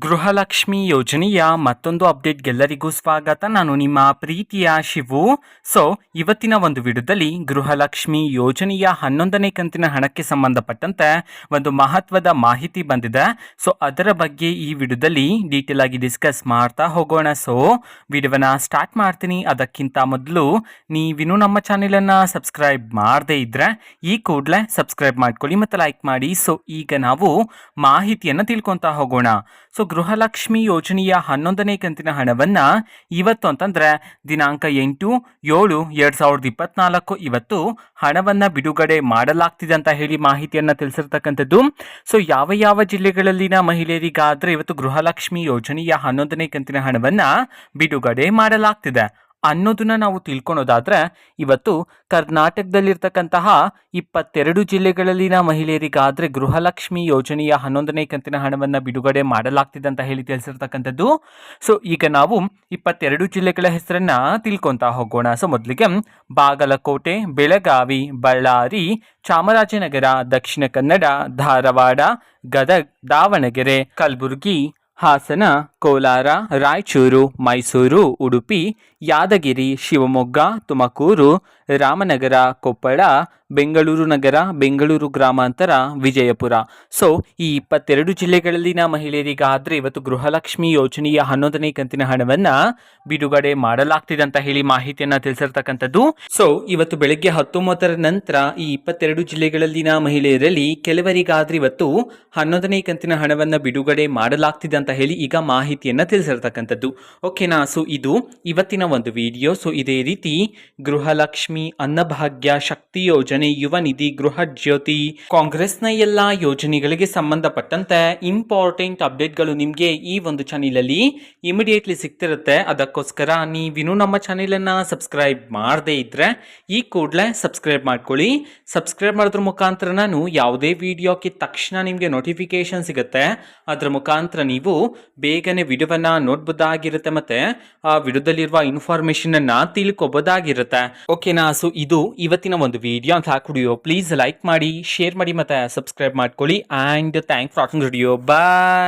ಗೃಹಲಕ್ಷ್ಮಿ ಯೋಜನೆಯ ಮತ್ತೊಂದು ಅಪ್ಡೇಟ್ಗೆಲ್ಲರಿಗೂ ಸ್ವಾಗತ. ನಾನು ನಿಮ್ಮ ಪ್ರೀತಿಯ ಶಿವು. ಇವತ್ತಿನ ಒಂದು ವಿಡಿಯೋದಲ್ಲಿ ಗೃಹಲಕ್ಷ್ಮಿ ಯೋಜನೆಯ 11ನೇ ಕಂತಿನ ಹಣಕ್ಕೆ ಸಂಬಂಧಪಟ್ಟಂತೆ ಒಂದು ಮಹತ್ವದ ಮಾಹಿತಿ ಬಂದಿದೆ. ಅದರ ಬಗ್ಗೆ ಈ ವಿಡಿಯೋದಲ್ಲಿ ಡೀಟೇಲ್ ಆಗಿ ಡಿಸ್ಕಸ್ ಮಾಡ್ತಾ ಹೋಗೋಣ. ವಿಡಿಯೋವನ್ನ ಸ್ಟಾರ್ಟ್ ಮಾಡ್ತೀನಿ. ಅದಕ್ಕಿಂತ ಮೊದಲು ನೀವಿನ್ನೂ ನಮ್ಮ ಚಾನೆಲನ್ನು ಸಬ್ಸ್ಕ್ರೈಬ್ ಮಾಡದೇ ಇದ್ರೆ ಈ ಕೂಡಲೇ ಸಬ್ಸ್ಕ್ರೈಬ್ ಮಾಡ್ಕೊಳ್ಳಿ ಮತ್ತು ಲೈಕ್ ಮಾಡಿ. ಈಗ ನಾವು ಮಾಹಿತಿಯನ್ನು ತಿಳ್ಕೊತಾ ಹೋಗೋಣ. ಗೃಹಲಕ್ಷ್ಮಿ ಯೋಜನೆಯ 11ನೇ ಕಂತಿನ ಹಣವನ್ನು ಇವತ್ತು ಅಂತಂದರೆ ದಿನಾಂಕ 8/7/2024 ಇವತ್ತು ಹಣವನ್ನು ಬಿಡುಗಡೆ ಮಾಡಲಾಗ್ತಿದೆ ಅಂತ ಹೇಳಿ ಮಾಹಿತಿಯನ್ನು ತಿಳಿಸಿರ್ತಕ್ಕಂಥದ್ದು. ಯಾವ ಯಾವ ಜಿಲ್ಲೆಗಳಲ್ಲಿನ ಮಹಿಳೆಯರಿಗಾದರೆ ಇವತ್ತು ಗೃಹಲಕ್ಷ್ಮಿ ಯೋಜನೆಯ 11ನೇ ಕಂತಿನ ಹಣವನ್ನು ಬಿಡುಗಡೆ ಮಾಡಲಾಗ್ತಿದೆ ಅನ್ನೋದನ್ನ ನಾವು ತಿಳ್ಕೊಳೋದಾದ್ರೆ, ಇವತ್ತು ಕರ್ನಾಟಕದಲ್ಲಿರ್ತಕ್ಕಂತಹ 22 ಜಿಲ್ಲೆಗಳಲ್ಲಿನ ಮಹಿಳೆಯರಿಗಾದರೆ ಗೃಹಲಕ್ಷ್ಮಿ ಯೋಜನೆಯ 11ನೇ ಕಂತಿನ ಹಣವನ್ನು ಬಿಡುಗಡೆ ಮಾಡಲಾಗ್ತಿದೆ ಅಂತ ಹೇಳಿ ತಿಳಿಸಿರ್ತಕ್ಕಂಥದ್ದು. ಈಗ ನಾವು 22 ಜಿಲ್ಲೆಗಳ ಹೆಸರನ್ನ ತಿಳ್ಕೊತಾ ಹೋಗೋಣ. ಮೊದಲಿಗೆ ಬಾಗಲಕೋಟೆ, ಬೆಳಗಾವಿ, ಬಳ್ಳಾರಿ, ಚಾಮರಾಜನಗರ, ದಕ್ಷಿಣ ಕನ್ನಡ, ಧಾರವಾಡ, ಗದಗ, ದಾವಣಗೆರೆ, ಕಲಬುರಗಿ, ಹಾಸನ, ಕೋಲಾರ, ರಾಯಚೂರು, ಮೈಸೂರು, ಉಡುಪಿ, ಯಾದಗಿರಿ, ಶಿವಮೊಗ್ಗ, ತುಮಕೂರು, ರಾಮನಗರ, ಕೊಪ್ಪಳ, ಬೆಂಗಳೂರು ನಗರ, ಬೆಂಗಳೂರು ಗ್ರಾಮಾಂತರ, ವಿಜಯಪುರ. ಈ 22 ಜಿಲ್ಲೆಗಳಲ್ಲಿನ ಮಹಿಳೆಯರಿಗಾದರೆ ಇವತ್ತು ಗೃಹಲಕ್ಷ್ಮಿ ಯೋಜನೆಯ 11ನೇ ಕಂತಿನ ಹಣವನ್ನು ಬಿಡುಗಡೆ ಮಾಡಲಾಗ್ತಿದೆ ಅಂತ ಹೇಳಿ ಮಾಹಿತಿಯನ್ನು ತಿಳಿಸಿರ್ತಕ್ಕಂಥದ್ದು. ಇವತ್ತು ಬೆಳಗ್ಗೆ 19ರ ನಂತರ ಈ 22 ಜಿಲ್ಲೆಗಳಲ್ಲಿನ ಮಹಿಳೆಯರಲ್ಲಿ ಕೆಲವರಿಗಾದ್ರೆ ಇವತ್ತು 11ನೇ ಕಂತಿನ ಹಣವನ್ನು ಬಿಡುಗಡೆ ಮಾಡಲಾಗ್ತಿದೆ ಅಂತ ಹೇಳಿ ಈಗ ಮಾಹಿತಿಯನ್ನು ತಿಳಿಸಿರ್ತಕ್ಕಂಥದ್ದು. ಓಕೆನಾ? ಇದು ಇವತ್ತಿನ ಒಂದು ವಿಡಿಯೋ. ಇದೇ ರೀತಿ ಗೃಹಲಕ್ಷ್ಮಿ, ಅನ್ನಭಾಗ್ಯ, ಶಕ್ತಿ ಯೋಜನೆ, ಯುವ ನಿಧಿ, ಗೃಹ ಜ್ಯೋತಿ, ಕಾಂಗ್ರೆಸ್ನ ಎಲ್ಲಾ ಯೋಜನೆಗಳಿಗೆ ಸಂಬಂಧಪಟ್ಟಂತೆ ಇಂಪಾರ್ಟೆಂಟ್ ಅಪ್ಡೇಟ್ಗಳು ನಿಮಗೆ ಈ ಒಂದು ಚಾನೆಲ್ ಅಲ್ಲಿ ಇಮಿಡಿಯೇಟ್ಲಿ ಸಿಗ್ತಿರುತ್ತೆ. ಅದಕ್ಕೋಸ್ಕರ ನೀವಿನ್ನೂ ನಮ್ಮ ಚಾನೆಲ್ ಅನ್ನ ಸಬ್ಸ್ಕ್ರೈಬ್ ಮಾಡದೇ ಇದ್ರೆ ಈ ಕೂಡಲೇ ಸಬ್ಸ್ಕ್ರೈಬ್ ಮಾಡ್ಕೊಳ್ಳಿ. ಸಬ್ಸ್ಕ್ರೈಬ್ ಮಾಡೋದ್ರ ಮುಖಾಂತರ ನಾನು ಯಾವುದೇ ವಿಡಿಯೋಕ್ಕೆ ತಕ್ಷಣ ನಿಮಗೆ ನೋಟಿಫಿಕೇಶನ್ ಸಿಗುತ್ತೆ. ಅದರ ಮುಖಾಂತರ ನೀವು ಬೇಗನೆ ವಿಡಿಯೋವನ್ನ ನೋಡ್ಬೋದಾಗಿರುತ್ತೆ ಮತ್ತೆ ಆ ವಿಡಿಯೋದಲ್ಲಿರುವ ಇನ್ಫಾರ್ಮೇಶನ್ ಅನ್ನ ತಿಳ್ಕೊಬೋದಾಗಿರುತ್ತೆ. ಓಕೆನಾ? ಇದು ಇವತ್ತಿನ ಒಂದು ವಿಡಿಯೋ ಅಂತ ಹಾಕಿಡಿಯೋ. ಪ್ಲೀಸ್ ಲೈಕ್ ಮಾಡಿ, ಶೇರ್ ಮಾಡಿ ಮತ್ತೆ ಸಬ್ಸ್ಕ್ರೈಬ್ ಮಾಡ್ಕೊಳ್ಳಿ. And thanks for watching video. Bye.